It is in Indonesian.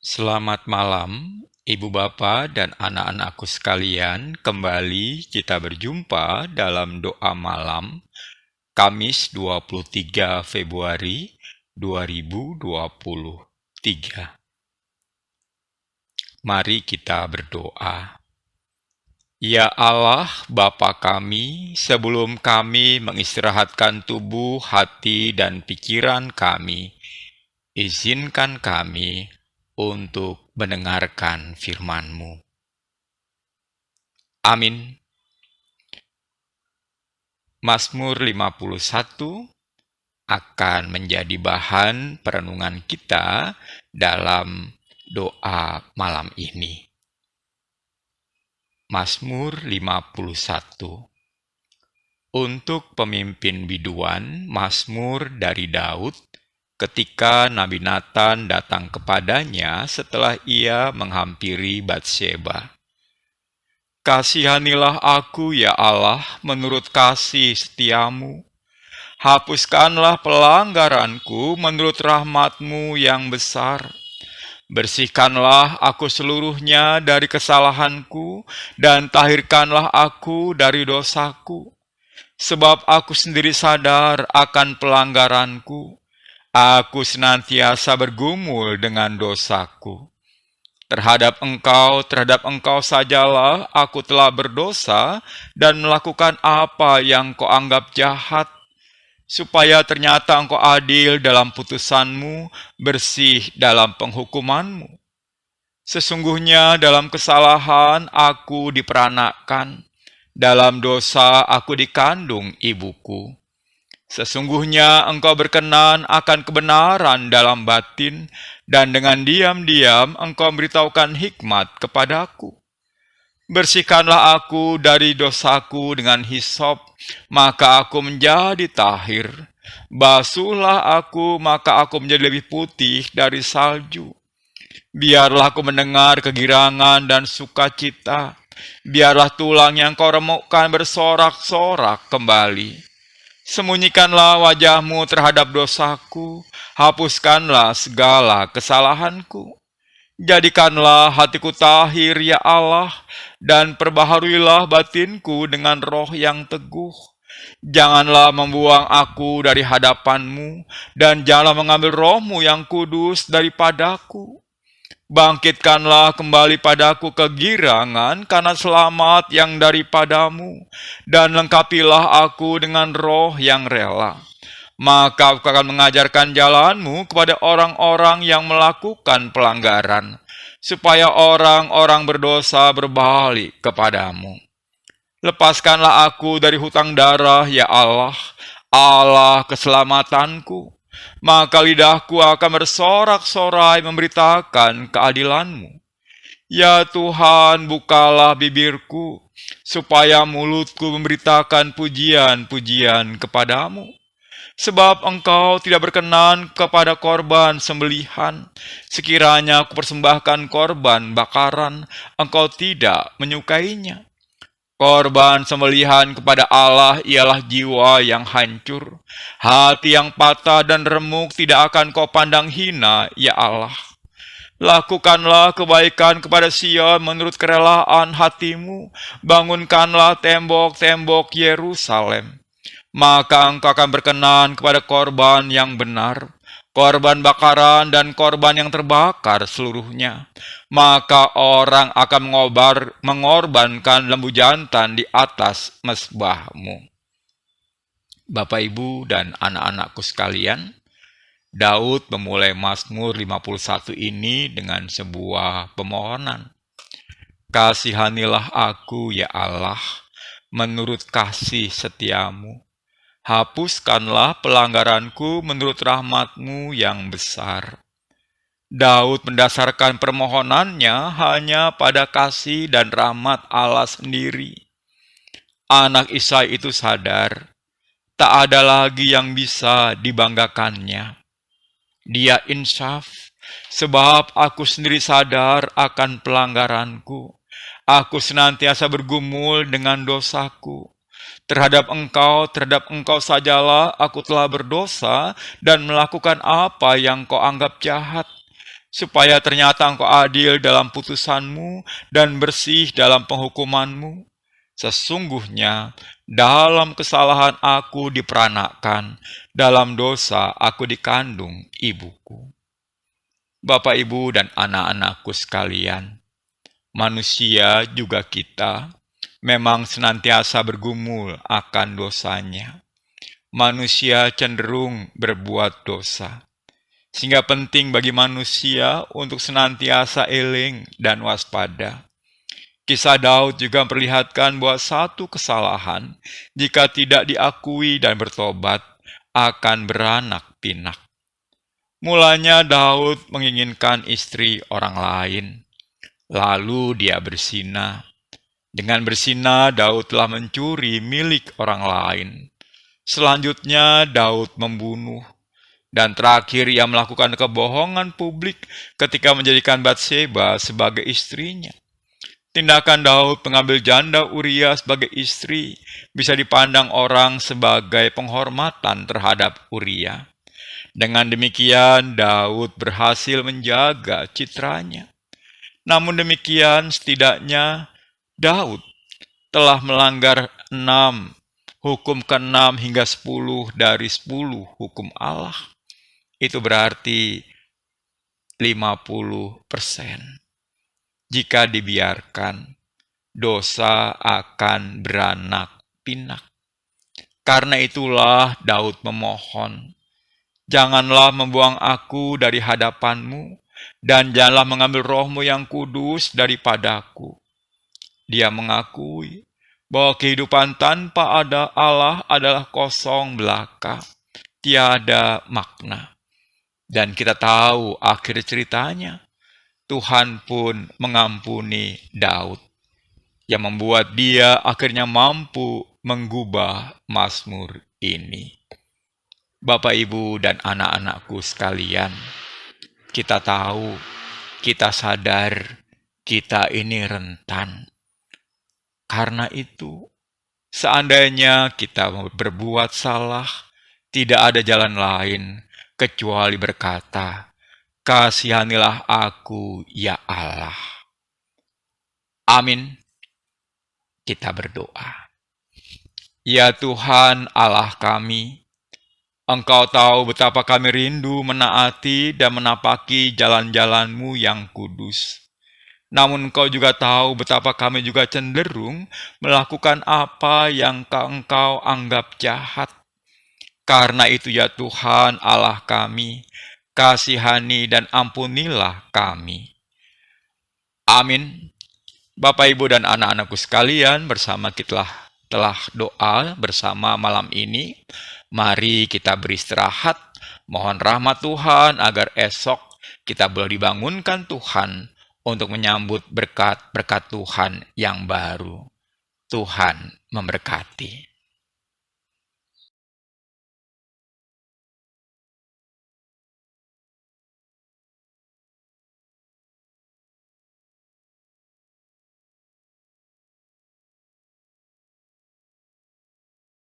Selamat malam, Ibu Bapa dan anak-anakku sekalian. Kembali kita berjumpa dalam doa malam Kamis 23 Februari 2023. Mari kita berdoa. Ya Allah, Bapa kami, sebelum kami mengistirahatkan tubuh, hati, dan pikiran kami, izinkan kami untuk mendengarkan firman-Mu. Amin. Mazmur 51 akan menjadi bahan perenungan kita dalam doa malam ini. Mazmur 51. Untuk pemimpin biduan, Mazmur dari Daud, ketika Nabi Nathan datang kepadanya setelah ia menghampiri Batsheba. Kasihanilah aku, ya Allah, menurut kasih setiamu. Hapuskanlah pelanggaranku menurut rahmat-Mu yang besar. Bersihkanlah aku seluruhnya dari kesalahanku, dan tahirkanlah aku dari dosaku. Sebab aku sendiri sadar akan pelanggaranku. Aku senantiasa bergumul dengan dosaku. Terhadap engkau sajalah aku telah berdosa dan melakukan apa yang kau anggap jahat, supaya ternyata engkau adil dalam putusanmu, bersih dalam penghukumanmu. Sesungguhnya dalam kesalahan aku diperanakkan, dalam dosa aku dikandung ibuku. Sesungguhnya engkau berkenan akan kebenaran dalam batin, dan dengan diam-diam engkau memberitahukan hikmat kepadaku. Bersihkanlah aku dari dosaku dengan hisop, maka aku menjadi tahir. Basuhlah aku, maka aku menjadi lebih putih dari salju. Biarlah aku mendengar kegirangan dan sukacita. Biarlah tulang yang kau remukkan bersorak-sorak kembali. Sembunyikanlah wajah-Mu terhadap dosaku, hapuskanlah segala kesalahanku. Jadikanlah hatiku tahir, ya Allah, dan perbaharuilah batinku dengan roh yang teguh. Janganlah membuang aku dari hadapan-Mu, dan janganlah mengambil roh-Mu yang kudus daripadaku. Bangkitkanlah kembali padaku kegirangan karena selamat yang daripadamu, dan lengkapilah aku dengan roh yang rela. Maka aku akan mengajarkan jalanmu kepada orang-orang yang melakukan pelanggaran, supaya orang-orang berdosa berbalik kepadamu. Lepaskanlah aku dari hutang darah, ya Allah, Allah keselamatanku. Maka lidahku akan bersorak-sorai memberitakan keadilan-Mu. Ya Tuhan, bukalah bibirku, supaya mulutku memberitakan pujian-pujian kepadamu. Sebab Engkau tidak berkenan kepada korban sembelihan. Sekiranya aku persembahkan korban bakaran, Engkau tidak menyukainya. Korban sembelihan kepada Allah ialah jiwa yang hancur. Hati yang patah dan remuk tidak akan kau pandang hina, ya Allah. Lakukanlah kebaikan kepada Sion menurut kerelaan hatimu. Bangunkanlah tembok-tembok Yerusalem. Maka engkau akan berkenan kepada korban yang benar, korban bakaran dan korban yang terbakar seluruhnya. Maka orang akan mengorbankan lembu jantan di atas mezbah-Mu. Bapak, Ibu, dan anak-anakku sekalian, Daud memulai Mazmur 51 ini dengan sebuah pemohonan. Kasihanilah aku, ya Allah, menurut kasih setiamu. Hapuskanlah pelanggaranku menurut rahmat-Mu yang besar. Daud mendasarkan permohonannya hanya pada kasih dan rahmat Allah sendiri. Anak Isai itu sadar, tak ada lagi yang bisa dibanggakannya. Dia insaf, sebab aku sendiri sadar akan pelanggaranku. Aku senantiasa bergumul dengan dosaku. Terhadap engkau sajalah aku telah berdosa dan melakukan apa yang kau anggap jahat, supaya ternyata Engkau adil dalam putusanmu dan bersih dalam penghukumanmu. Sesungguhnya dalam kesalahan aku diperanakkan, dalam dosa aku dikandung ibuku. Bapak, Ibu, dan anak-anakku sekalian, manusia juga kita memang senantiasa bergumul akan dosanya. Manusia cenderung berbuat dosa, sehingga penting bagi manusia untuk senantiasa eling dan waspada. Kisah Daud juga memperlihatkan bahwa satu kesalahan, jika tidak diakui dan bertobat, akan beranak pinak. Mulanya Daud menginginkan istri orang lain, lalu dia berzina. Dengan berzina, Daud telah mencuri milik orang lain. Selanjutnya, Daud membunuh. Dan terakhir, ia melakukan kebohongan publik ketika menjadikan Batseba sebagai istrinya. Tindakan Daud mengambil janda Uria sebagai istri bisa dipandang orang sebagai penghormatan terhadap Uria. Dengan demikian, Daud berhasil menjaga citranya. Namun demikian, setidaknya Daud telah melanggar 6 hukum ke-6 hingga 10 dari 10 hukum Allah. Itu berarti 50%. Jika dibiarkan, dosa akan beranak pinak. Karena itulah Daud memohon, janganlah membuang aku dari hadapanmu, dan janganlah mengambil rohmu yang kudus daripadaku. Dia mengakui bahwa kehidupan tanpa ada Allah adalah kosong belaka, tiada makna. Dan kita tahu akhir ceritanya, Tuhan pun mengampuni Daud, yang membuat dia akhirnya mampu menggubah Mazmur ini. Bapak, Ibu, dan anak-anakku sekalian, kita tahu, kita sadar, kita ini rentan. Karena itu, seandainya kita berbuat salah, tidak ada jalan lain kecuali berkata, "Kasihanilah aku, ya Allah." Amin. Kita berdoa. Ya Tuhan Allah kami, Engkau tahu betapa kami rindu menaati dan menapaki jalan-jalan-Mu yang kudus. Namun Engkau juga tahu betapa kami juga cenderung melakukan apa yang Engkau anggap jahat. Karena itu ya Tuhan Allah kami, kasihani dan ampunilah kami. Amin. Bapak, Ibu, dan anak-anakku sekalian, bersama kita telah doa bersama malam ini. Mari kita beristirahat, mohon rahmat Tuhan agar esok kita boleh dibangunkan Tuhan untuk menyambut berkat-berkat Tuhan yang baru. Tuhan memberkati.